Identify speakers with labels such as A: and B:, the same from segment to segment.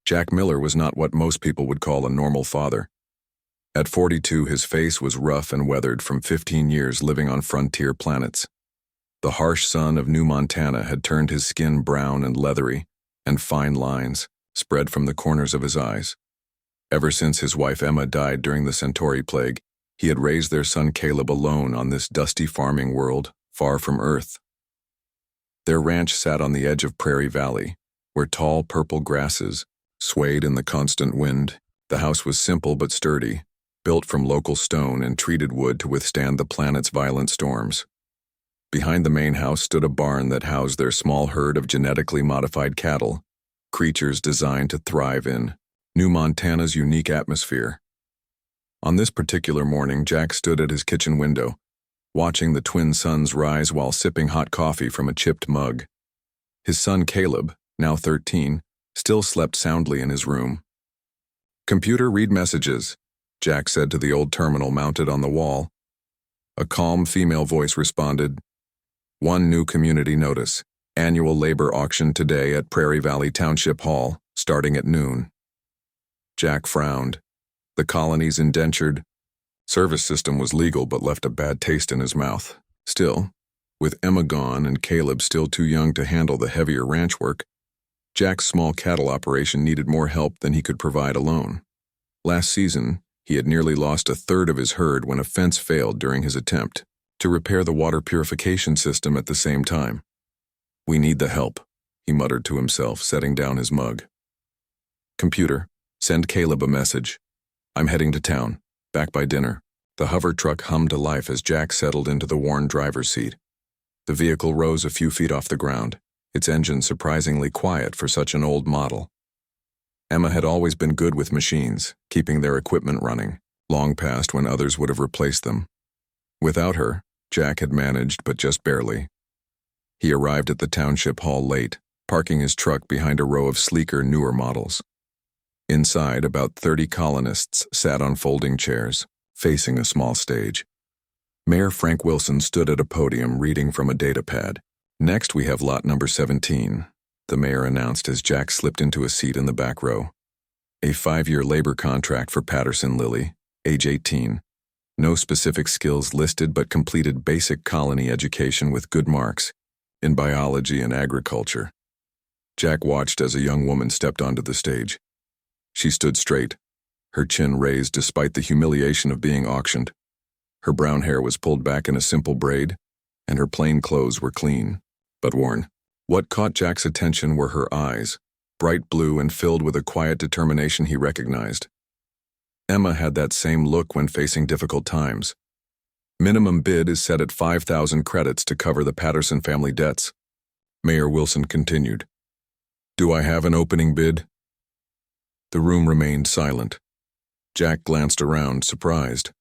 A: Jack Miller was not what most people would call a normal father. At 42, his face was rough and weathered from 15 years living on frontier planets. The harsh sun of New Montana had turned his skin brown and leathery, and fine lines spread from the corners of his eyes. Ever since his wife Emma died during the Centauri plague, he had raised their son Caleb alone on this dusty farming world, far from Earth. Their ranch sat on the edge of Prairie Valley, where tall purple grasses swayed in the constant wind. The house was simple but sturdy, built from local stone and treated wood to withstand the planet's violent storms. Behind the main house stood a barn that housed their small herd of genetically modified cattle, creatures designed to thrive in New Montana's unique atmosphere. On this particular morning, Jack stood at his kitchen window, watching the twin suns rise while sipping hot coffee from a chipped mug. His son Caleb, now 13, still slept soundly in his room. "Computer, read messages," Jack said to the old terminal mounted on the wall. A calm female voice responded, "One new community notice. Annual labor auction today at Prairie Valley Township Hall, starting at noon." Jack frowned. The colony's indentured service system was legal but left a bad taste in his mouth. Still, with Emma gone and Caleb still too young to handle the heavier ranch work, Jack's small cattle operation needed more help than he could provide alone. Last season, he had nearly lost a third of his herd when a fence failed during his attempt to repair the water purification system at the same time. "We need the help," he muttered to himself, setting down his mug. "Computer, send Caleb a message. I'm heading to town, back by dinner." The hover truck hummed to life as Jack settled into the worn driver's seat. The vehicle rose a few feet off the ground, its engine surprisingly quiet for such an old model. Emma had always been good with machines, keeping their equipment running, long past when others would have replaced them. Without her, Jack had managed, but just barely. He arrived at the township hall late, parking his truck behind a row of sleeker, newer models. Inside, about 30 colonists sat on folding chairs, facing a small stage. Mayor Frank Wilson stood at a podium reading from a data pad. "Next, we have lot number 17, the mayor announced as Jack slipped into a seat in the back row. A 5-year labor contract for Patterson Lilly, age 18. No specific skills listed but completed basic colony education with good marks in biology and agriculture. Jack watched as a young woman stepped onto the stage. She stood straight, her chin raised despite the humiliation of being auctioned. Her brown hair was pulled back in a simple braid, and her plain clothes were clean, but worn. What caught Jack's attention were her eyes, bright blue and filled with a quiet determination he recognized. Emma had that same look when facing difficult times. "Minimum bid is set at 5,000 credits to cover the Patterson family debts," Mayor Wilson continued. "Do I have an opening bid?" The room remained silent. Jack glanced around, surprised.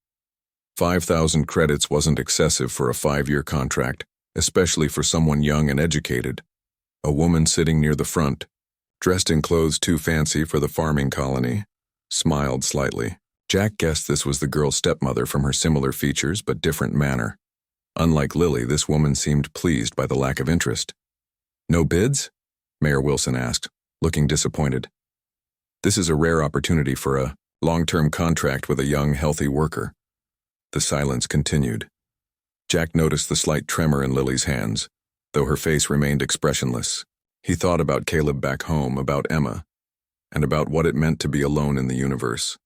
A: 5,000 credits wasn't excessive for a 5-year contract, especially for someone young and educated. A woman sitting near the front, dressed in clothes too fancy for the farming colony, smiled slightly. Jack guessed this was the girl's stepmother from her similar features but different manner. Unlike Lily, this woman seemed pleased by the lack of interest. "No bids?" Mayor Wilson asked, looking disappointed. "This is a rare opportunity for a long-term contract with a young, healthy worker." The silence continued. Jack noticed the slight tremor in Lily's hands, though her face remained expressionless. He thought about Caleb back home, about Emma, and about what it meant to be alone in the universe.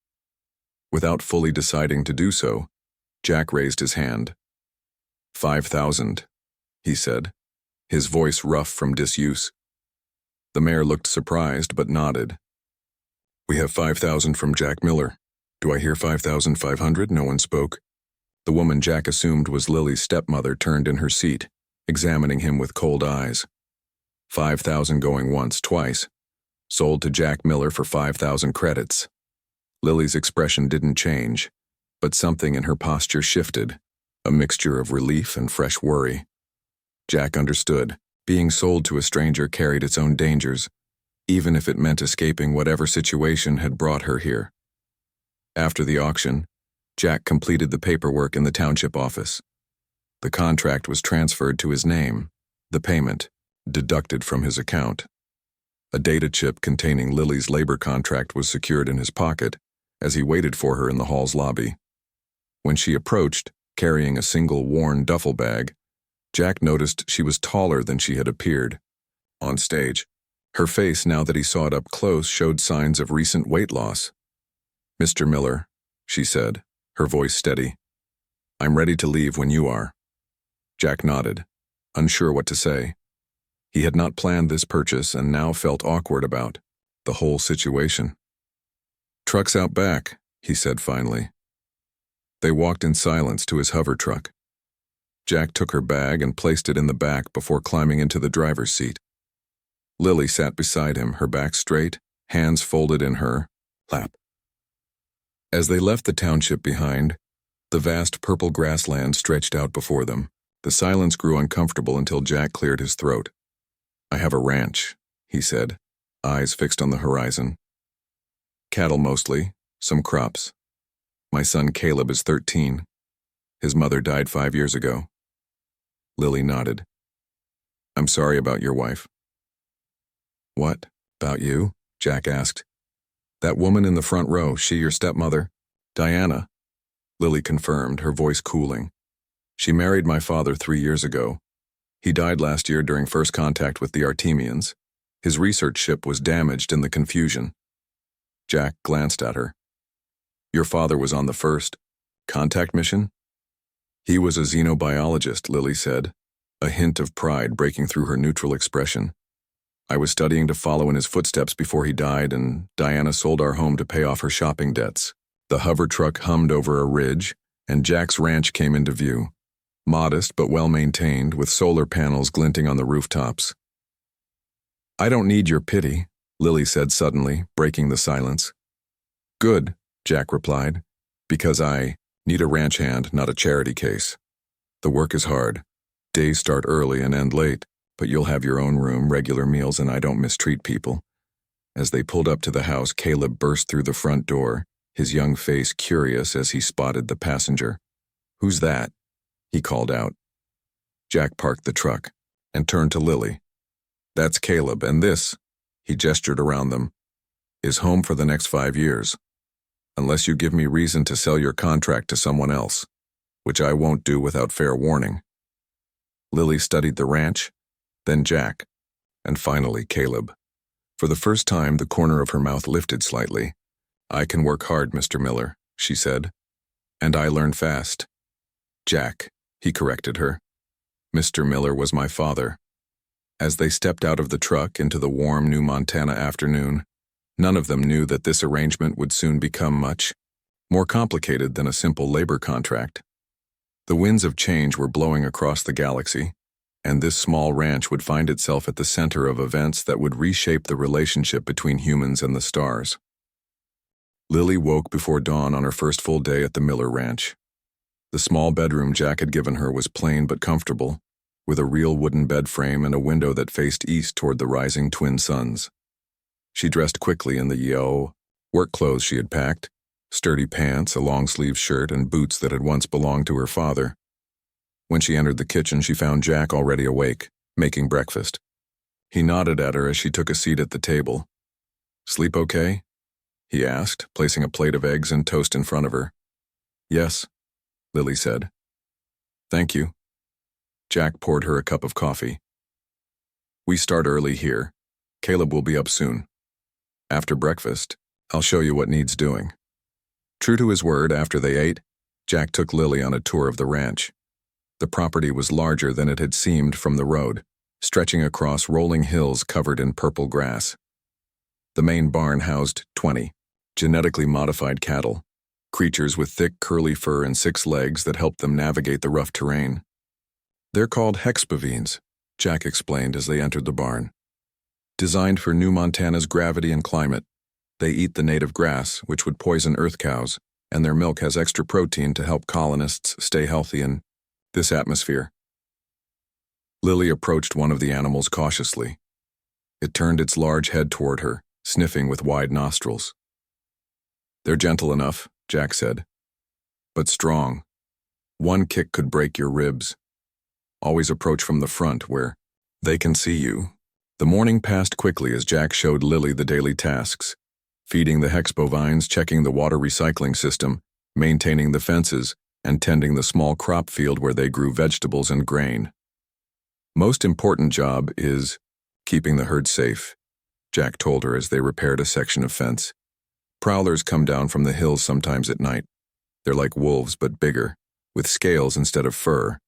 A: Without fully deciding to do so, Jack raised his hand. 5,000, he said, his voice rough from disuse. The mayor looked surprised but nodded. "We have 5,000 from Jack Miller. Do I hear 5,500? No one spoke. The woman Jack assumed was Lily's stepmother turned in her seat, examining him with cold eyes. 5,000 going once, twice. Sold to Jack Miller for 5,000 credits. Lily's expression didn't change, but something in her posture shifted, a mixture of relief and fresh worry. Jack understood. Being sold to a stranger carried its own dangers, even if it meant escaping whatever situation had brought her here. After the auction, Jack completed the paperwork in the township office. The contract was transferred to his name, the payment deducted from his account. A data chip containing Lily's labor contract was secured in his pocket as he waited for her in the hall's lobby. When she approached, carrying a single worn duffel bag, Jack noticed she was taller than she had appeared on stage. Her face, now that he saw it up close, showed signs of recent weight loss. "Mr. Miller," she said, her voice steady. "I'm ready to leave when you are." Jack nodded, unsure what to say. He had not planned this purchase and now felt awkward about the whole situation. "Truck's out back," he said finally. They walked in silence to his hover truck. Jack took her bag and placed it in the back before climbing into the driver's seat. Lily sat beside him, her back straight, hands folded in her lap. As they left the township behind, the vast purple grassland stretched out before them. The silence grew uncomfortable until Jack cleared his throat. "I have a ranch," he said, eyes fixed on the horizon. "Cattle mostly, some crops. My son Caleb is 13. His mother died 5 years ago." Lily nodded. "I'm sorry about your wife." "What, about you?" Jack asked. "That woman in the front row, she your stepmother?" "Diana," Lily confirmed, her voice cooling. "She married my father 3 years ago. He died last year during first contact with the Artemians. His research ship was damaged in the confusion." Jack glanced at her. "Your father was on the first contact mission?" "He was a xenobiologist," Lily said, a hint of pride breaking through her neutral expression. "I was studying to follow in his footsteps before he died, and Diana sold our home to pay off her shopping debts." The hover truck hummed over a ridge, and Jack's ranch came into view. Modest but well-maintained, with solar panels glinting on the rooftops. "I don't need your pity," Lily said suddenly, breaking the silence. "Good," Jack replied, "because I need a ranch hand, not a charity case. The work is hard. Days start early and end late, but you'll have your own room, regular meals, and I don't mistreat people." As they pulled up to the house, Caleb burst through the front door, his young face curious as he spotted the passenger. "Who's that?" he called out. Jack parked the truck and turned to Lily. "That's Caleb, and this," he gestured around them, "is home for the next 5 years. Unless you give me reason to sell your contract to someone else, which I won't do without fair warning." Lily studied the ranch, then Jack, and finally Caleb. For the first time, the corner of her mouth lifted slightly. "I can work hard, Mr. Miller," she said, "and I learn fast." "Jack," he corrected her. "Mr. Miller was my father." As they stepped out of the truck into the warm New Montana afternoon, none of them knew that this arrangement would soon become much more complicated than a simple labor contract. The winds of change were blowing across the galaxy, and this small ranch would find itself at the center of events that would reshape the relationship between humans and the stars. Lily woke before dawn on her first full day at the Miller Ranch. The small bedroom Jack had given her was plain but comfortable, with a real wooden bed frame and a window that faced east toward the rising twin suns. She dressed quickly in the yellow work clothes she had packed, sturdy pants, a long-sleeved shirt, and boots that had once belonged to her father. When she entered the kitchen, she found Jack already awake, making breakfast. He nodded at her as she took a seat at the table. "Sleep okay?" he asked, placing a plate of eggs and toast in front of her. "Yes," Lily said. "Thank you." Jack poured her a cup of coffee. "We start early here. Caleb will be up soon. After breakfast, I'll show you what needs doing." True to his word, after they ate, Jack took Lily on a tour of the ranch. The property was larger than it had seemed from the road, stretching across rolling hills covered in purple grass. The main barn housed 20 genetically modified cattle, creatures with thick curly fur and 6 legs that helped them navigate the rough terrain. "They're called hexpavines," Jack explained as they entered the barn. "Designed for New Montana's gravity and climate. They eat the native grass, which would poison earth cows, and their milk has extra protein to help colonists stay healthy in this atmosphere." Lily approached one of the animals cautiously. It turned its large head toward her, sniffing with wide nostrils. "They're gentle enough," Jack said, "but strong. One kick could break your ribs. Always approach from the front where they can see you. The morning passed quickly as Jack showed Lily the daily tasks: feeding the hex bovines, checking the water recycling system, maintaining the fences, and tending the small crop field where they grew vegetables and grain. Most important job is keeping the herd safe, Jack told her as they repaired a section of fence. Prowlers come down from the hills sometimes at night. They're like wolves but bigger, with scales instead of fur.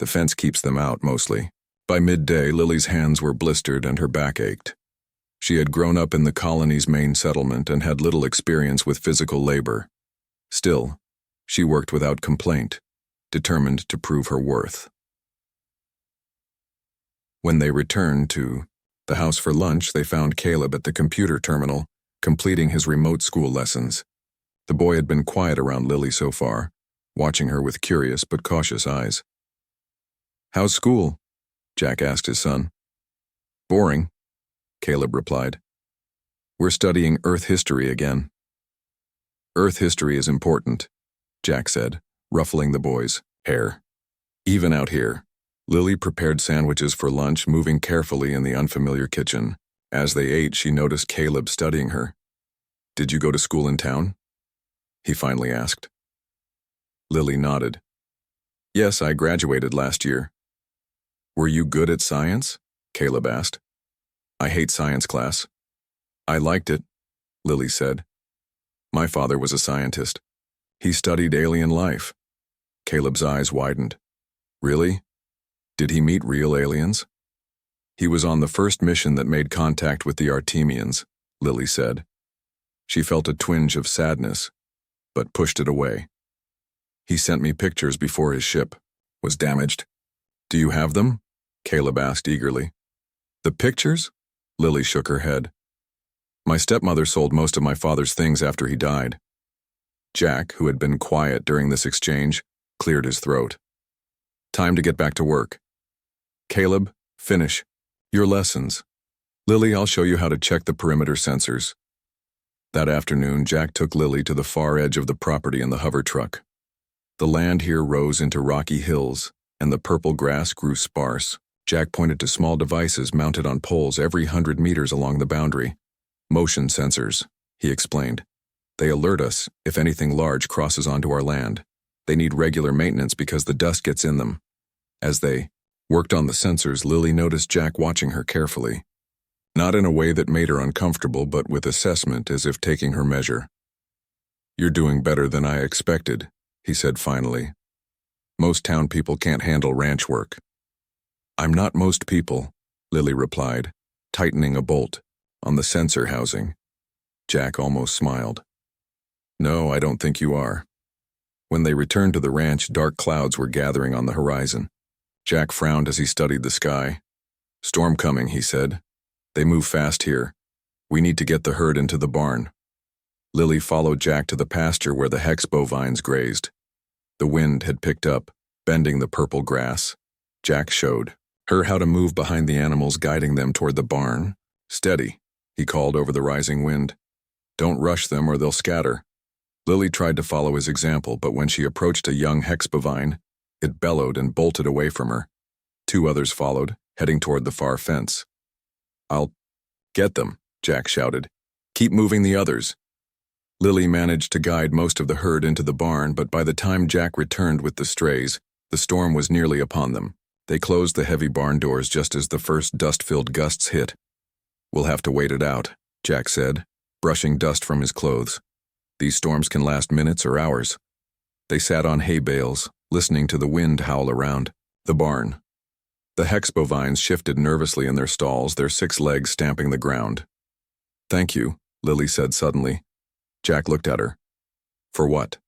A: The fence keeps them out mostly. By midday, Lily's hands were blistered and her back ached. She had grown up in the colony's main settlement and had little experience with physical labor. Still, she worked without complaint, determined to prove her worth. When they returned to the house for lunch, they found Caleb at the computer terminal, completing his remote school lessons. The boy had been quiet around Lily so far, watching her with curious but cautious eyes. "How's school?" Jack asked his son. "Boring," Caleb replied. "We're studying Earth history again." "Earth history is important," Jack said, ruffling the boy's hair. Even out here, Lily prepared sandwiches for lunch, moving carefully in the unfamiliar kitchen. As they ate, she noticed Caleb studying her. "Did you go to school in town?" he finally asked. Lily nodded. "Yes, I graduated last year." "Were you good at science?" Caleb asked. "I hate science class." "I liked it," Lily said. "My father was a scientist. He studied alien life." Caleb's eyes widened. "Really? Did he meet real aliens?" "He was on the first mission that made contact with the Artemians," Lily said. She felt a twinge of sadness, but pushed it away. "He sent me pictures before his ship was damaged." "Do you have them?" Caleb asked eagerly. "The pictures?" Lily shook her head. "My stepmother sold most of my father's things after he died." Jack, who had been quiet during this exchange, cleared his throat. "Time to get back to work. Caleb, finish your lessons. Lily, I'll show you how to check the perimeter sensors." That afternoon, Jack took Lily to the far edge of the property in the hover truck. The land here rose into rocky hills, and the purple grass grew sparse. Jack pointed to small devices mounted on poles every 100 meters along the boundary. "Motion sensors," he explained. "They alert us if anything large crosses onto our land. They need regular maintenance because the dust gets in them." As they worked on the sensors, Lily noticed Jack watching her carefully. Not in a way that made her uncomfortable, but with assessment, as if taking her measure. "You're doing better than I expected," he said finally. "Most town people can't handle ranch work." "I'm not most people," Lily replied, tightening a bolt on the sensor housing. Jack almost smiled. "No, I don't think you are." When they returned to the ranch, dark clouds were gathering on the horizon. Jack frowned as he studied the sky. "Storm coming," he said. "They move fast here. We need to get the herd into the barn." Lily followed Jack to the pasture where the hex bovines grazed. The wind had picked up, bending the purple grass. Jack showed her how to move behind the animals, guiding them toward the barn. "Steady," he called over the rising wind. "Don't rush them or they'll scatter." Lily tried to follow his example, but when she approached a young hex bovine, it bellowed and bolted away from her. 2 others followed, heading toward the far fence. "I'll get them," Jack shouted. "Keep moving the others." Lily managed to guide most of the herd into the barn, but by the time Jack returned with the strays, the storm was nearly upon them. They closed the heavy barn doors just as the first dust-filled gusts hit. "We'll have to wait it out," Jack said, brushing dust from his clothes. "These storms can last minutes or hours." They sat on hay bales, listening to the wind howl around the barn. The hex bovines shifted nervously in their stalls, their 6 legs stamping the ground. "Thank you," Lily said suddenly. Jack looked at her. "For what?"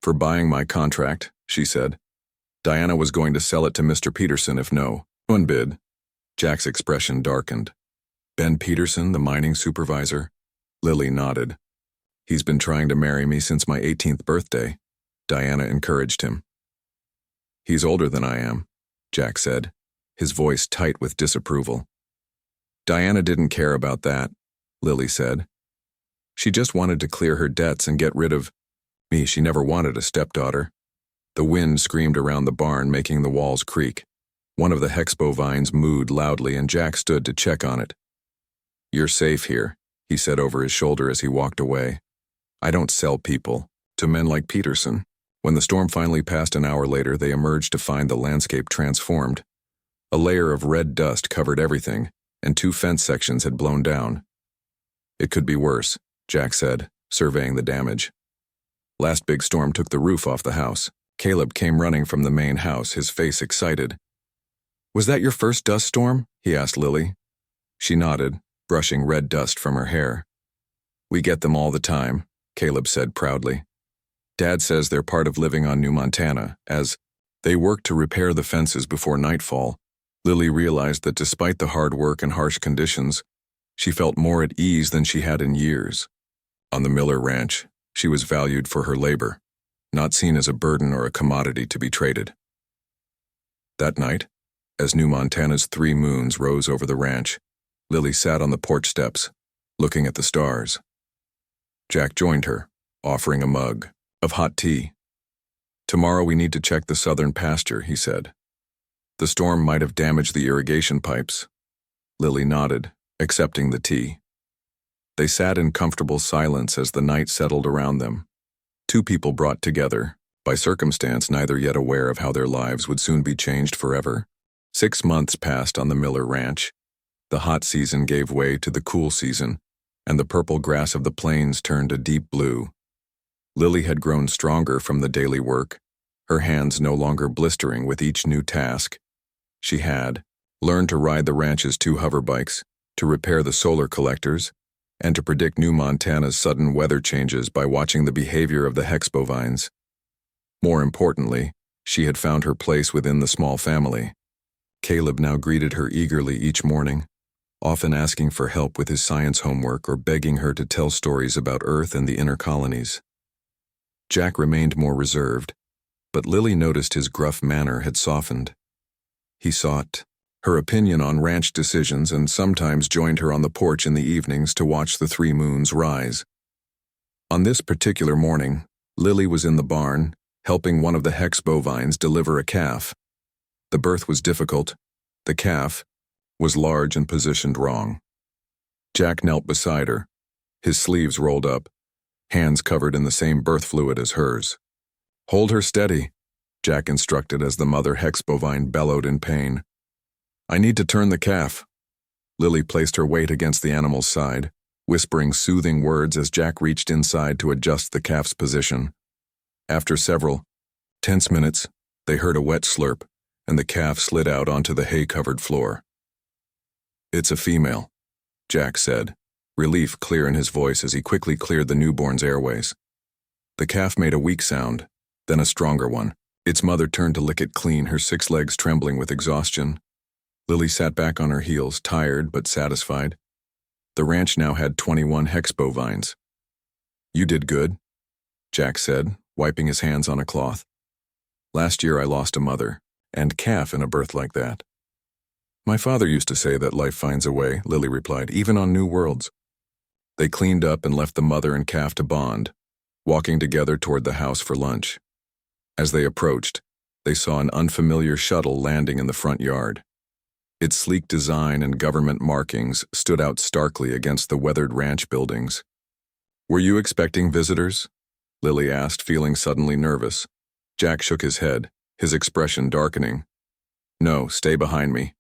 A: "For buying my contract," she said. "Diana was going to sell it to Mr. Peterson if no one bid." Jack's expression darkened. "Ben Peterson, the mining supervisor?" Lily nodded. "He's been trying to marry me since my 18th birthday," Diana encouraged him. "He's older than I am," Jack said, his voice tight with disapproval. "Diana didn't care about that," Lily said. "She just wanted to clear her debts and get rid of me. She never wanted a stepdaughter." The wind screamed around the barn, making the walls creak. One of the hexpo vines mooed loudly and Jack stood to check on it. "You're safe here," he said over his shoulder as he walked away. "I don't sell people to men like Peterson." When the storm finally passed an hour later, they emerged to find the landscape transformed. A layer of red dust covered everything, and 2 fence sections had blown down. "It could be worse," Jack said, surveying the damage. "Last big storm took the roof off the house." Caleb came running from the main house, his face excited. "Was that your first dust storm?" he asked Lily. She nodded, brushing red dust from her hair. "We get them all the time," Caleb said proudly. "Dad says they're part of living on New Montana." As they worked to repair the fences before nightfall, Lily realized that despite the hard work and harsh conditions, she felt more at ease than she had in years. On the Miller Ranch, she was valued for her labor, not seen as a burden or a commodity to be traded. That night, as New Montana's 3 moons rose over the ranch, Lily sat on the porch steps, looking at the stars. Jack joined her, offering a mug of hot tea. "Tomorrow we need to check the southern pasture," he said. "The storm might have damaged the irrigation pipes." Lily nodded, accepting the tea. They sat in comfortable silence as the night settled around them. 2 people brought together, by circumstance neither yet aware of how their lives would soon be changed forever. 6 months passed on the Miller Ranch. The hot season gave way to the cool season, and the purple grass of the plains turned a deep blue. Lily had grown stronger from the daily work, her hands no longer blistering with each new task. She had learned to ride the ranch's 2 hover bikes, to repair the solar collectors, and to predict New Montana's sudden weather changes by watching the behavior of the hexpo vines. More importantly, she had found her place within the small family. Caleb now greeted her eagerly each morning, often asking for help with his science homework or begging her to tell stories about Earth and the inner colonies. Jack remained more reserved, but Lily noticed his gruff manner had softened. He sought her opinion on ranch decisions and sometimes joined her on the porch in the evenings to watch the 3 moons rise. On this particular morning, Lily was in the barn, helping one of the hexpo vines deliver a calf. The birth was difficult. The calf was large and positioned wrong. Jack knelt beside her, his sleeves rolled up, hands covered in the same birth fluid as hers. "Hold her steady," Jack instructed as the mother hexbovine bellowed in pain. "I need to turn the calf." Lily placed her weight against the animal's side, whispering soothing words as Jack reached inside to adjust the calf's position. After several tense minutes, they heard a wet slurp, and the calf slid out onto the hay-covered floor. "It's a female," Jack said, relief clear in his voice as he quickly cleared the newborn's airways. The calf made a weak sound, then a stronger one. Its mother turned to lick it clean, her 6 legs trembling with exhaustion. Lily sat back on her heels, tired but satisfied. The ranch now had 21 hexpo vines. "You did good," Jack said, wiping his hands on a cloth. "Last year I lost a mother and calf in a birth like that." "My father used to say that life finds a way," Lily replied, "even on new worlds." They cleaned up and left the mother and calf to bond, walking together toward the house for lunch. As they approached, they saw an unfamiliar shuttle landing in the front yard. Its sleek design and government markings stood out starkly against the weathered ranch buildings. "Were you expecting visitors?" Lily asked, feeling suddenly nervous. Jack shook his head, his expression darkening. "No, stay behind me."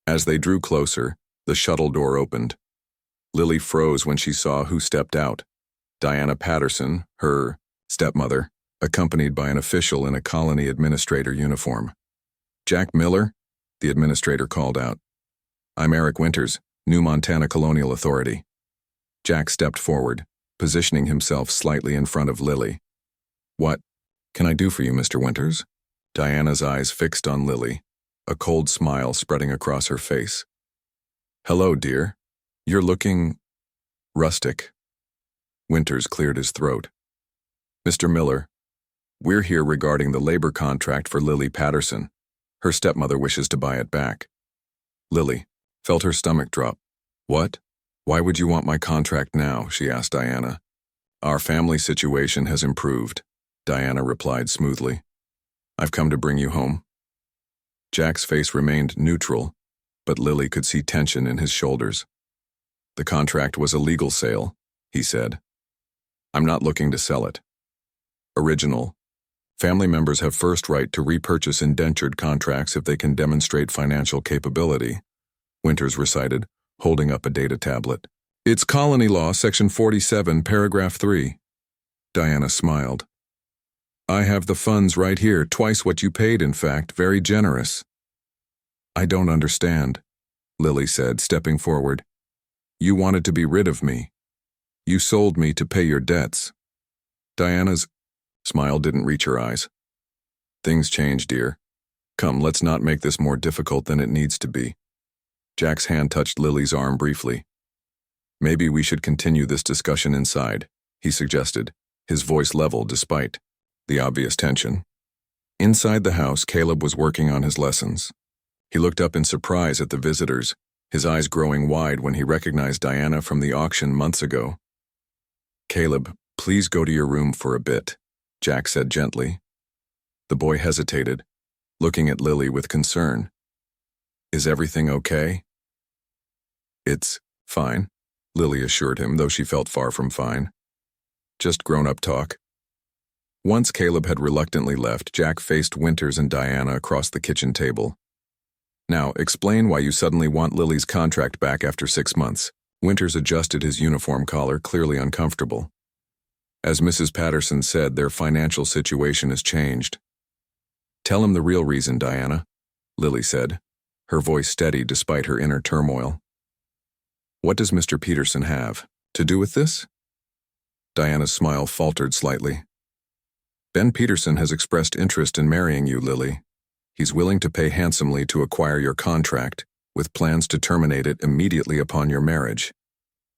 A: As they drew closer, the shuttle door opened. Lily froze when she saw who stepped out. Diana Patterson, her stepmother, accompanied by an official in a colony administrator uniform. "Jack Miller?" the administrator called out. "I'm Eric Winters, New Montana Colonial Authority." Jack stepped forward, positioning himself slightly in front of Lily. "What can I do for you, Mr. Winters?" Diana's eyes fixed on Lily, a cold smile spreading across her face. "Hello, dear. You're looking rustic." Winters cleared his throat. "Mr. Miller, we're here regarding the labor contract for Lily Patterson. Her stepmother wishes to buy it back." Lily felt her stomach drop. "What? Why would you want my contract now?" she asked Diana. "Our family situation has improved," Diana replied smoothly. "I've come to bring you home." Jack's face remained neutral, but Lily could see tension in his shoulders. The contract was a legal sale, he said. I'm not looking to sell it. Original. Family members have first right to repurchase indentured contracts if they can demonstrate financial capability, Winters recited, holding up a data tablet. It's Colony Law, Section 47, Paragraph 3. Diana smiled. I have the funds right here, twice what you paid, in fact, very generous. I don't understand, Lily said, stepping forward. You wanted to be rid of me. You sold me to pay your debts. Diana's smile didn't reach her eyes. Things change, dear. Come, let's not make this more difficult than it needs to be. Jack's hand touched Lily's arm briefly. Maybe we should continue this discussion inside, he suggested, his voice level despite the obvious tension. Inside the house, Caleb was working on his lessons. He looked up in surprise at the visitors, his eyes growing wide when he recognized Diana from the auction months ago. Caleb, please go to your room for a bit, Jack said gently. The boy hesitated, looking at Lily with concern. Is everything okay? It's fine, Lily assured him, though she felt far from fine. Just grown-up talk. Once Caleb had reluctantly left, Jack faced Winters and Diana across the kitchen table. Now, explain why you suddenly want Lily's contract back after 6 months. Winters adjusted his uniform collar, clearly uncomfortable. As Mrs. Patterson said, their financial situation has changed. Tell him the real reason, Diana, Lily said, her voice steady despite her inner turmoil. What does Mr. Peterson have to do with this? Diana's smile faltered slightly. Ben Peterson has expressed interest in marrying you, Lily. He's willing to pay handsomely to acquire your contract, with plans to terminate it immediately upon your marriage.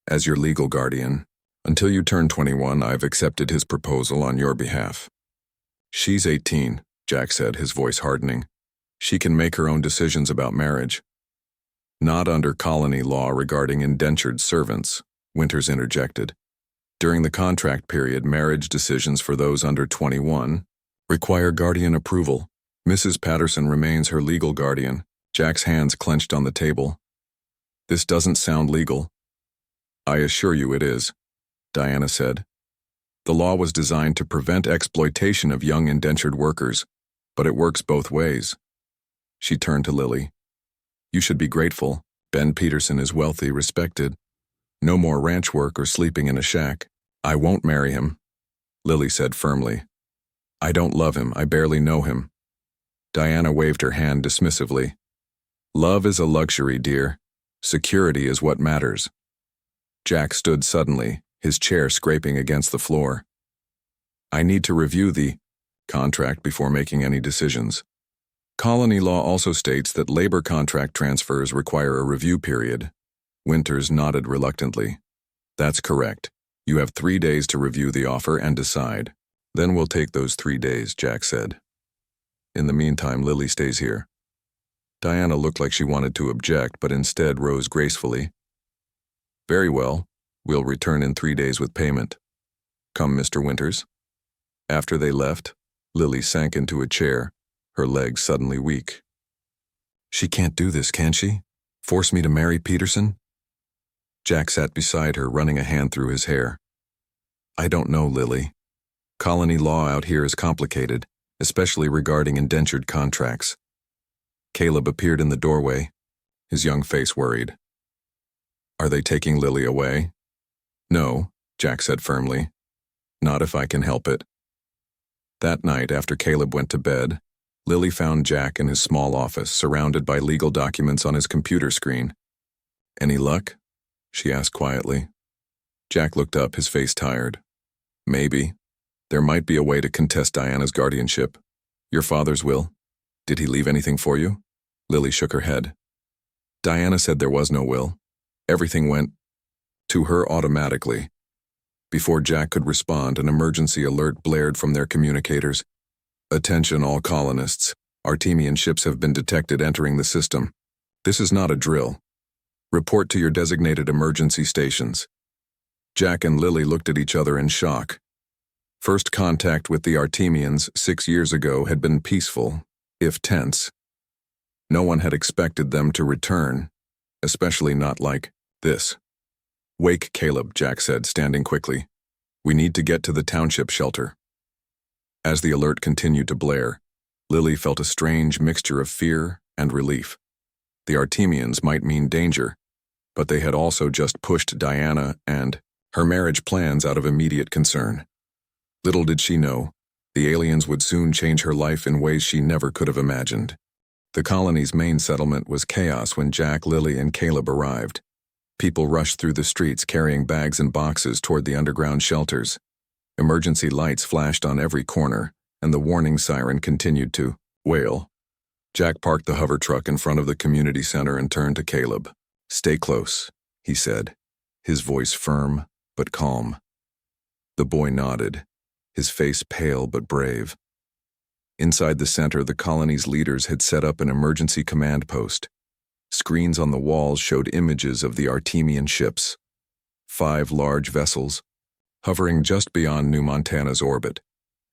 A: As your legal guardian, until you turn 21, I've accepted his proposal on your behalf. She's 18, Jack said, his voice hardening. She can make her own decisions about marriage. Not under colony law regarding indentured servants, Winters interjected. During the contract period, marriage decisions for those under 21 require guardian approval. Mrs. Patterson remains her legal guardian. Jack's hands clenched on the table. This doesn't sound legal. I assure you it is, Diana said. The law was designed to prevent exploitation of young indentured workers, but it works both ways. She turned to Lily. You should be grateful. Ben Peterson is wealthy, respected. No more ranch work or sleeping in a shack. I won't marry him, Lily said firmly. I don't love him. I barely know him. Diana waved her hand dismissively. Love is a luxury, dear. Security is what matters. Jack stood suddenly, his chair scraping against the floor. I need to review the contract before making any decisions. Colony law also states that labor contract transfers require a review period. Winters nodded reluctantly. That's correct. You have 3 days to review the offer and decide. Then we'll take those 3 days, Jack said. In the meantime, Lily stays here. Diana looked like she wanted to object, but instead rose gracefully. Very well. We'll return in 3 days with payment. Come, Mr. Winters. After they left, Lily sank into a chair, her legs suddenly weak. She can't do this, can she? Force me to marry Peterson? Jack sat beside her, running a hand through his hair. I don't know, Lily. Colony law out here is complicated, especially regarding indentured contracts. Caleb appeared in the doorway, his young face worried. Are they taking Lily away? No, Jack said firmly. Not if I can help it. That night, after Caleb went to bed, Lily found Jack in his small office, surrounded by legal documents on his computer screen. Any luck? She asked quietly. Jack looked up, his face tired. Maybe. There might be a way to contest Diana's guardianship. Your father's will. Did he leave anything for you? Lily shook her head. Diana said there was no will. Everything went to her automatically. Before Jack could respond, an emergency alert blared from their communicators. Attention all colonists. Artemian ships have been detected entering the system. This is not a drill. Report to your designated emergency stations. Jack and Lily looked at each other in shock. First contact with the Artemians 6 years ago had been peaceful, if tense. No one had expected them to return, especially not like this. "Wake Caleb," Jack said, standing quickly. "We need to get to the township shelter." As the alert continued to blare, Lily felt a strange mixture of fear and relief. The Artemians might mean danger, but they had also just pushed Diana and her marriage plans out of immediate concern. Little did she know, the aliens would soon change her life in ways she never could have imagined. The colony's main settlement was chaos when Jack, Lily, and Caleb arrived. People rushed through the streets carrying bags and boxes toward the underground shelters. Emergency lights flashed on every corner, and the warning siren continued to wail. Jack parked the hover truck in front of the community center and turned to Caleb. "Stay close," he said, his voice firm but calm. The boy nodded, his face pale but brave. Inside the center, the colony's leaders had set up an emergency command post. Screens on the walls showed images of the Artemian ships, 5 large vessels, hovering just beyond New Montana's orbit.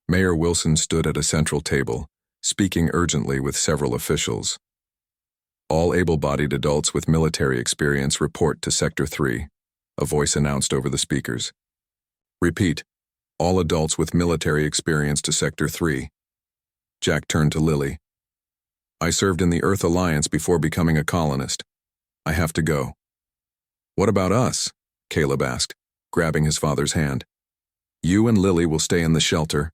A: Mayor Wilson stood at a central table, speaking urgently with several officials. "All able-bodied adults with military experience report to Sector 3, a voice announced over the speakers. "Repeat, all adults with military experience to Sector 3. Jack turned to Lily. "I served in the Earth Alliance before becoming a colonist. I have to go." "What about us?" Caleb asked, grabbing his father's hand. "You and Lily will stay in the shelter."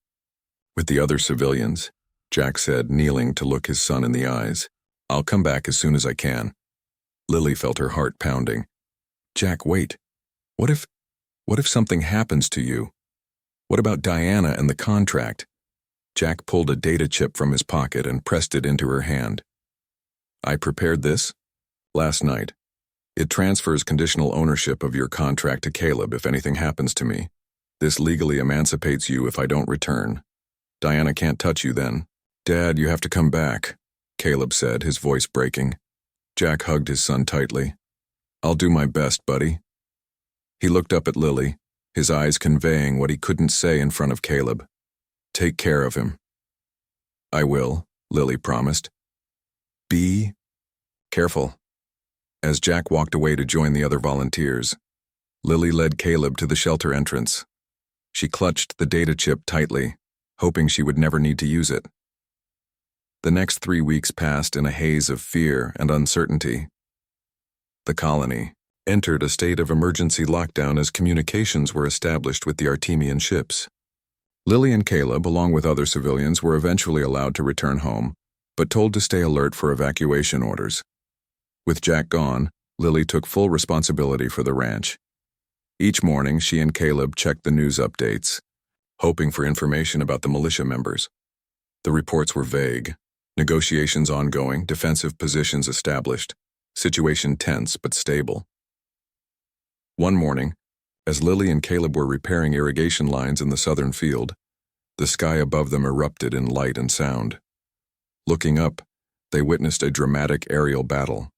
A: "With the other civilians," Jack said, kneeling to look his son in the eyes. "I'll come back as soon as I can." Lily felt her heart pounding. "Jack, wait. What if something happens to you? What about Diana and the contract?" Jack pulled a data chip from his pocket and pressed it into her hand. "I prepared this last night. It transfers conditional ownership of your contract to Caleb if anything happens to me. This legally emancipates you if I don't return. Diana can't touch you then." "Dad, you have to come back," Caleb said, his voice breaking. Jack hugged his son tightly. "I'll do my best, buddy." He looked up at Lily, his eyes conveying what he couldn't say in front of Caleb. "Take care of him." "I will," Lily promised. "Be careful." As Jack walked away to join the other volunteers, Lily led Caleb to the shelter entrance. She clutched the data chip tightly, hoping she would never need to use it. The next 3 weeks passed in a haze of fear and uncertainty. The colony entered a state of emergency lockdown as communications were established with the Artemian ships. Lily and Caleb, along with other civilians, were eventually allowed to return home, but told to stay alert for evacuation orders. With Jack gone, Lily took full responsibility for the ranch. Each morning, she and Caleb checked the news updates, hoping for information about the militia members. The reports were vague. Negotiations ongoing, defensive positions established, situation tense but stable. One morning, as Lily and Caleb were repairing irrigation lines in the southern field, the sky above them erupted in light and sound. Looking up, they witnessed a dramatic aerial battle.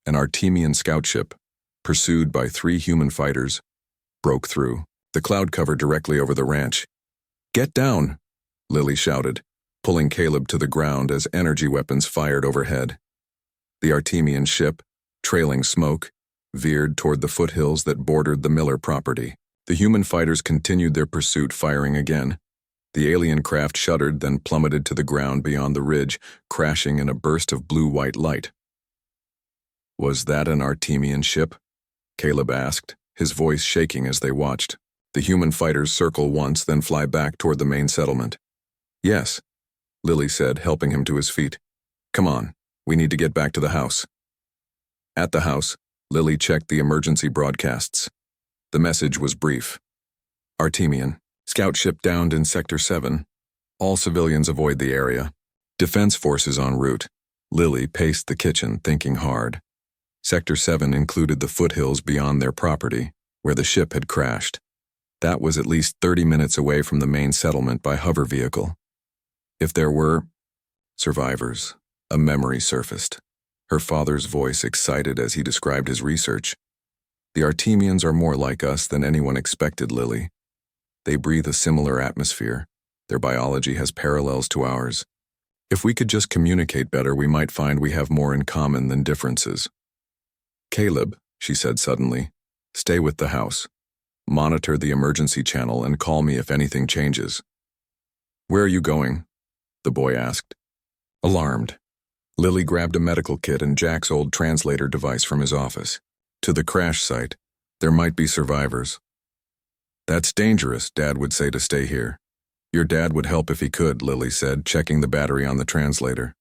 A: An Artemian scout ship, pursued by 3 human fighters, broke through the cloud cover directly over the ranch. "Get down!" Lily shouted, pulling Caleb to the ground as energy weapons fired overhead. The Artemian ship, trailing smoke, veered toward the foothills that bordered the Miller property. The human fighters continued their pursuit, firing again. The alien craft shuddered, then plummeted to the ground beyond the ridge, crashing in a burst of blue-white light. "Was that an Artemian ship?" Caleb asked, his voice shaking as they watched. The human fighters circle once, then fly back toward the main settlement. "Yes," Lily said, helping him to his feet. "Come on, we need to get back to the house." At the house, Lily checked the emergency broadcasts. The message was brief. "Artemian, scout ship downed in Sector 7. All civilians avoid the area. Defense forces en route." Lily paced the kitchen, thinking hard. Sector 7 included the foothills beyond their property, where the ship had crashed. That was at least 30 minutes away from the main settlement by hover vehicle. If there were survivors, a memory surfaced, her father's voice excited as he described his research. "The Artemians are more like us than anyone expected, Lily. They breathe a similar atmosphere. Their biology has parallels to ours. If we could just communicate better, we might find we have more in common than differences. Caleb, she said suddenly, stay with the house. Monitor the emergency channel and call me if anything changes. Where are you going? The boy asked. Alarmed, Lily grabbed a medical kit and Jack's old translator device from his office. To the crash site. There might be survivors. That's dangerous, Dad would say to stay here. Your dad would help if he could, Lily said, checking the battery on the translator.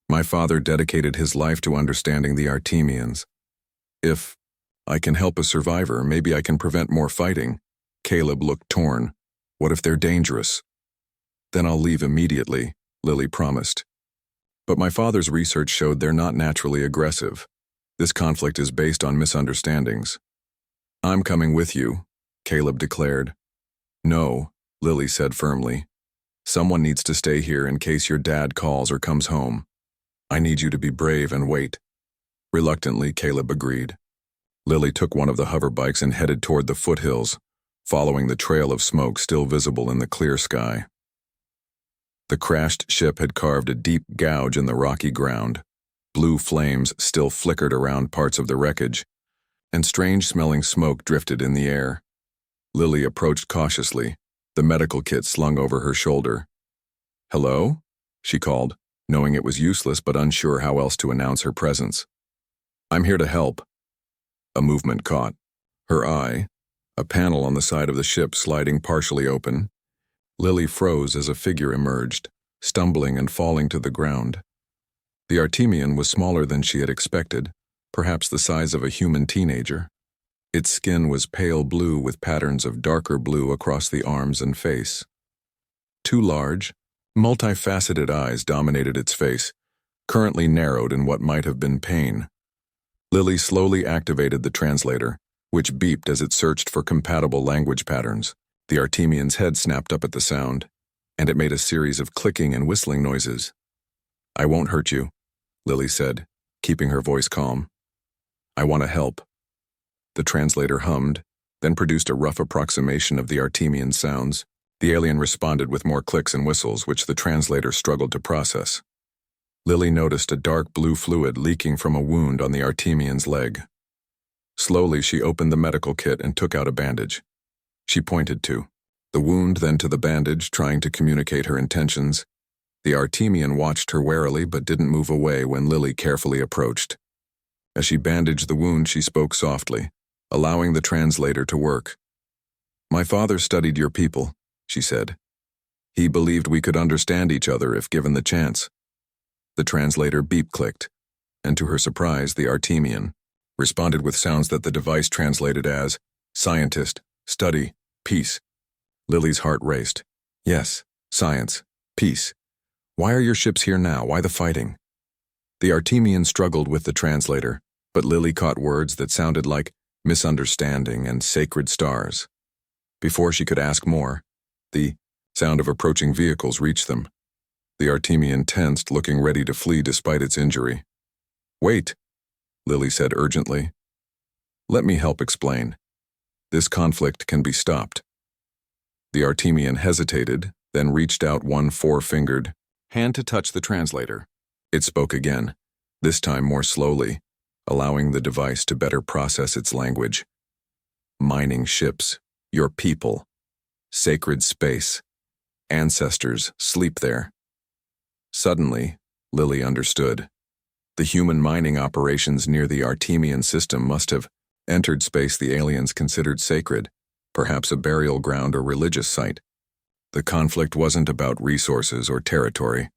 A: My father dedicated his life to understanding the Artemians. If I can help a survivor, maybe I can prevent more fighting. Caleb looked torn. What if they're dangerous? Then I'll leave immediately, Lily promised. But my father's research showed they're not naturally aggressive. This conflict is based on misunderstandings. I'm coming with you, Caleb declared. No, Lily said firmly. Someone needs to stay here in case your dad calls or comes home. I need you to be brave and wait. Reluctantly, Caleb agreed. Lily took one of the hover bikes and headed toward the foothills, following the trail of smoke still visible in the clear sky. The crashed ship had carved a deep gouge in the rocky ground. Blue flames still flickered around parts of the wreckage, and strange-smelling smoke drifted in the air. Lily approached cautiously, the medical kit slung over her shoulder. Hello? She called, knowing it was useless but unsure how else to announce her presence. I'm here to help. A movement caught her eye, a panel on the side of the ship sliding partially open. Lily froze as a figure emerged, stumbling and falling to the ground. The Artemian was smaller than she had expected, perhaps the size of a human teenager. Its skin was pale blue with patterns of darker blue across the arms and face. Two large, multifaceted eyes dominated its face, currently narrowed in what might have been pain. Lily slowly activated the translator, which beeped as it searched for compatible language patterns. The Artemian's head snapped up at the sound, and it made a series of clicking and whistling noises. I won't hurt you, Lily said, keeping her voice calm. I want to help. The translator hummed, then produced a rough approximation of the Artemian's sounds. The alien responded with more clicks and whistles, which the translator struggled to process. Lily noticed a dark blue fluid leaking from a wound on the Artemian's leg. Slowly, she opened the medical kit and took out a bandage. She pointed to the wound, then to the bandage, trying to communicate her intentions. The Artemian watched her warily but didn't move away when Lily carefully approached. As she bandaged the wound, she spoke softly, allowing the translator to work. My father studied your people, she said. He believed we could understand each other if given the chance. The translator beep-clicked, and to her surprise, the Artemian responded with sounds that the device translated as scientist, study, peace. Lily's heart raced. Yes, science, peace. Why are your ships here now? Why the fighting? The Artemian struggled with the translator, but Lily caught words that sounded like misunderstanding and sacred stars. Before she could ask more, the sound of approaching vehicles reached them. The Artemian tensed, looking ready to flee despite its injury. Wait, Lily said urgently. Let me help explain. This conflict can be stopped. The Artemian hesitated, then reached out one four-fingered hand to touch the translator. It spoke again, this time more slowly, allowing the device to better process its language. Mining ships, your people, sacred space, ancestors sleep there. Suddenly, Lily understood. The human mining operations near the Artemian system must have entered space the aliens considered sacred, perhaps a burial ground or religious site. The conflict wasn't about resources or territory.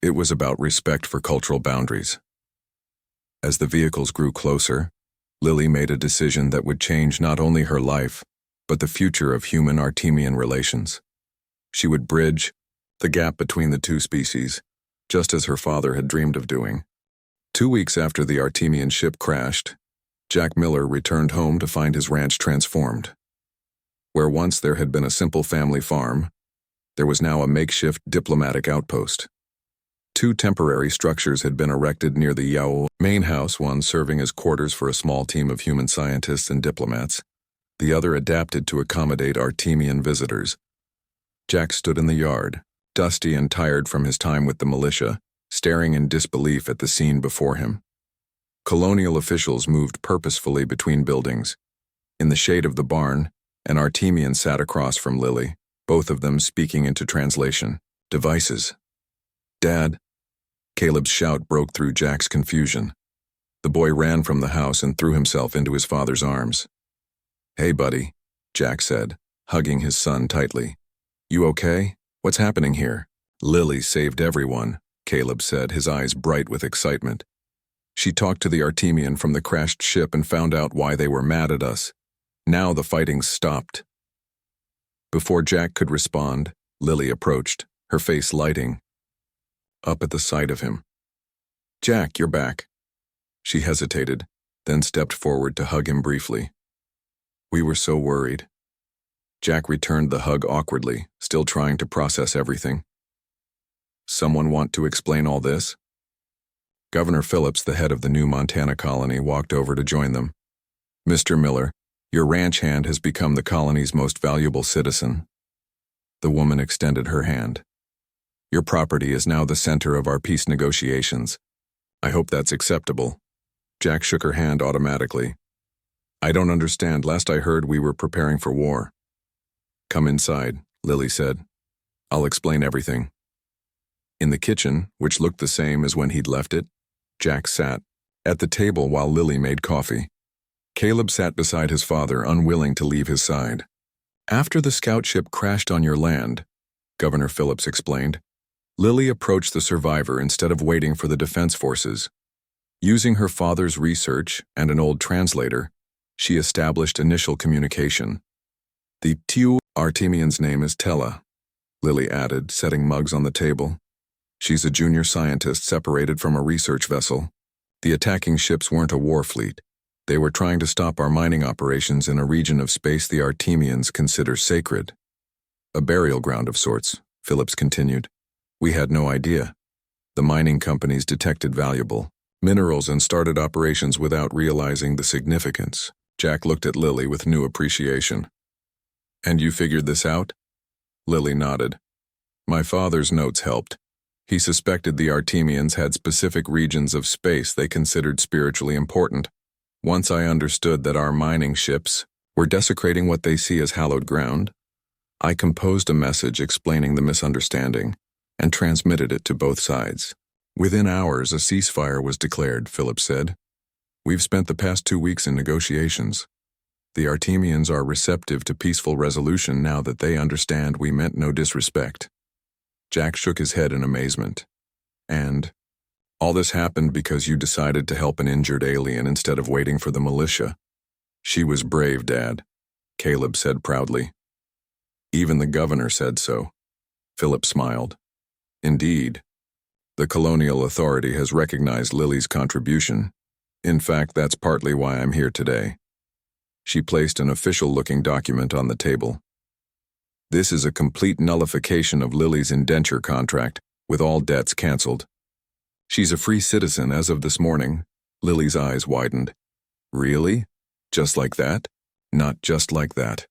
A: It was about respect for cultural boundaries. As the vehicles grew closer, Lily made a decision that would change not only her life, but the future of human-Artemian relations. She would bridge the gap between the two species, just as her father had dreamed of doing. 2 weeks after the Artemian ship crashed, Jack Miller returned home to find his ranch transformed. Where once there had been a simple family farm, there was now a makeshift diplomatic outpost. 2 temporary structures had been erected near the Yao main house, one serving as quarters for a small team of human scientists and diplomats, the other adapted to accommodate Artemian visitors. Jack stood in the yard, dusty and tired from his time with the militia, staring in disbelief at the scene before him. Colonial officials moved purposefully between buildings. In the shade of the barn, an Artemian sat across from Lily, both of them speaking into translation. Devices. Dad. Caleb's shout broke through Jack's confusion. The boy ran from the house and threw himself into his father's arms. "Hey, buddy," Jack said, hugging his son tightly. "You okay? What's happening here?" "Lily saved everyone," Caleb said, his eyes bright with excitement. "She talked to the Artemian from the crashed ship and found out why they were mad at us. Now the fighting's stopped." Before Jack could respond, Lily approached, her face lighting up at the sight of him. "Jack, you're back." She hesitated, then stepped forward to hug him briefly. "We were so worried." Jack returned the hug awkwardly, still trying to process everything. "Someone want to explain all this?" Governor Phillips, the head of the new Montana colony, walked over to join them. "Mr. Miller, your ranch hand has become the colony's most valuable citizen." The woman extended her hand. "Your property is now the center of our peace negotiations. I hope that's acceptable." Jack shook her hand automatically. "I don't understand. Last I heard, we were preparing for war." "Come inside," Lily said. "I'll explain everything." In the kitchen, which looked the same as when he'd left it, Jack sat at the table while Lily made coffee. Caleb sat beside his father, unwilling to leave his side. "After the scout ship crashed on your land," Governor Phillips explained, "Lily approached the survivor instead of waiting for the defense forces. Using her father's research and an old translator, she established initial communication. The Tiu Artemian's name is Tella," Lily added, setting mugs on the table. "She's a junior scientist separated from a research vessel. The attacking ships weren't a war fleet. They were trying to stop our mining operations in a region of space the Artemians consider sacred. A burial ground of sorts," Phillips continued. "We had no idea. The mining companies detected valuable minerals and started operations without realizing the significance." Jack looked at Lily with new appreciation. "And you figured this out?" Lily nodded. "My father's notes helped. He suspected the Artemians had specific regions of space they considered spiritually important. Once I understood that our mining ships were desecrating what they see as hallowed ground, I composed a message explaining the misunderstanding and transmitted it to both sides. Within hours, a ceasefire was declared," Phillips said. "We've spent the past 2 weeks in negotiations. The Artemians are receptive to peaceful resolution now that they understand we meant no disrespect." Jack shook his head in amazement. "And all this happened because you decided to help an injured alien instead of waiting for the militia." "She was brave, Dad," Caleb said proudly. "Even the governor said so." Philip smiled. "Indeed. The colonial authority has recognized Lily's contribution. In fact, that's partly why I'm here today." She placed an official-looking document on the table. "This is a complete nullification of Lily's indenture contract, with all debts canceled. She's a free citizen as of this morning." Lily's eyes widened. "Really? Just like that?" "Not just like that,"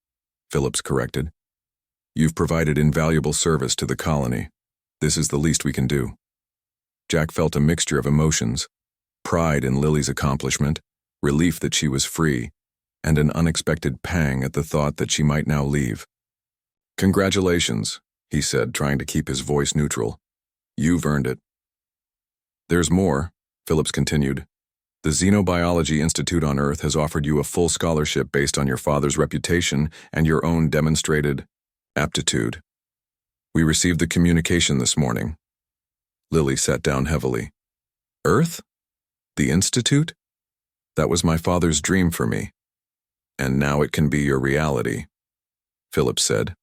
A: Phillips corrected. "You've provided invaluable service to the colony. This is the least we can do." Jack felt a mixture of emotions: pride in Lily's accomplishment, relief that she was free, and an unexpected pang at the thought that she might now leave. "Congratulations," he said, trying to keep his voice neutral. "You've earned it." "There's more," Phillips continued. "The Xenobiology Institute on Earth has offered you a full scholarship based on your father's reputation and your own demonstrated aptitude. We received the communication this morning." Lily sat down heavily. "Earth? The Institute? That was my father's dream for me. And now it can be your reality," Phillips said.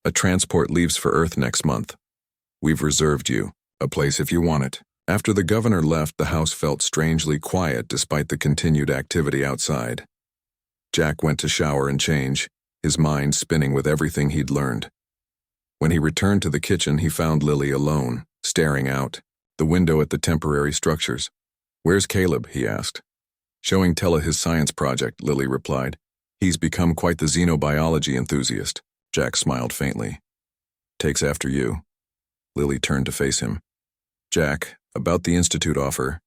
A: "A transport leaves for Earth next month. We've reserved you a place if you want it." After the governor left, the house felt strangely quiet despite the continued activity outside. Jack went to shower and change, his mind spinning with everything he'd learned. When he returned to the kitchen, he found Lily alone, staring out the window at the temporary structures. "Where's Caleb?" he asked. "Showing Tella his science project," Lily replied. "He's become quite the xenobiology enthusiast." Jack smiled faintly. "Takes after you." Lily turned to face him. Jack, about the institute offer.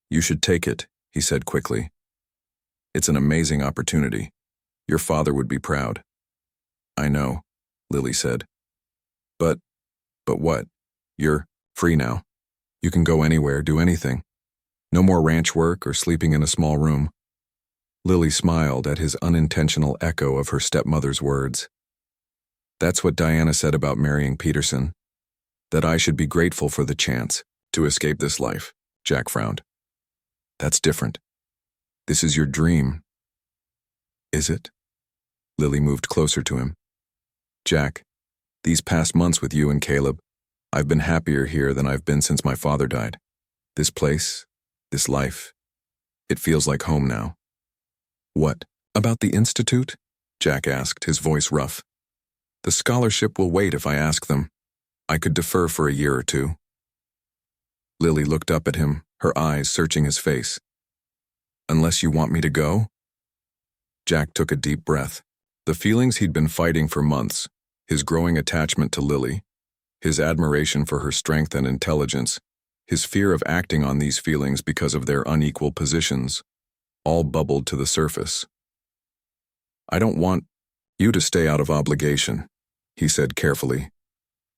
A: You should take it, he said quickly. It's an amazing opportunity. Your father would be proud. I know, Lily said. But what? You're free now. You can go anywhere, do anything. No more ranch work or sleeping in a small room. Lily smiled at his unintentional echo of her stepmother's words. That's what Diana said about marrying Peterson. That I should be grateful for the chance to escape this life, Jack frowned. That's different. This is your dream. Is it? Lily moved closer to him. Jack, these past months with you and Caleb, I've been happier here than I've been since my father died. This place, this life, it feels like home now. What, about the institute? Jack asked, his voice rough. The scholarship will wait if I ask them. I could defer for a year or two. Lily looked up at him, her eyes searching his face. Unless you want me to go? Jack took a deep breath. The feelings he'd been fighting for months, his growing attachment to Lily, his admiration for her strength and intelligence, his fear of acting on these feelings because of their unequal positions, all bubbled to the surface. I don't want you to stay out of obligation, he said carefully.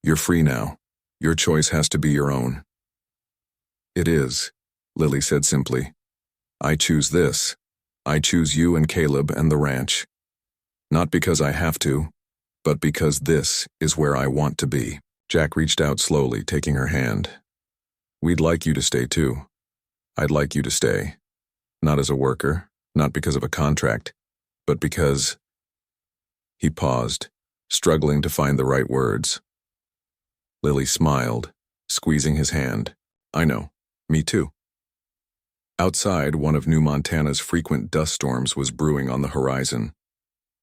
A: You're free now. Your choice has to be your own. It is, Lily said simply. I choose this. I choose you and Caleb and the ranch. Not because I have to, but because this is where I want to be. Jack reached out slowly, taking her hand. We'd like you to stay too. I'd like you to stay. Not as a worker, not because of a contract, but because... He paused, struggling to find the right words. Lily smiled, squeezing his hand. I know, me too. Outside, one of New Montana's frequent dust storms was brewing on the horizon.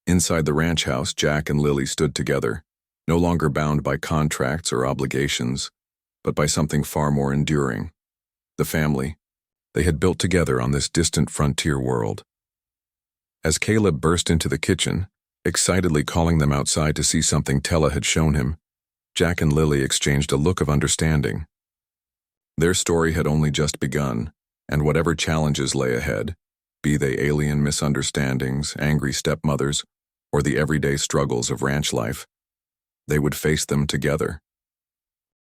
A: Inside the ranch house, Jack and Lily stood together, no longer bound by contracts or obligations, but by something far more enduring. The family they had built together on this distant frontier world. As Caleb burst into the kitchen, excitedly calling them outside to see something Tella had shown him, Jack and Lily exchanged a look of understanding. Their story had only just begun, and whatever challenges lay ahead, be they alien misunderstandings, angry stepmothers, or the everyday struggles of ranch life, they would face them together.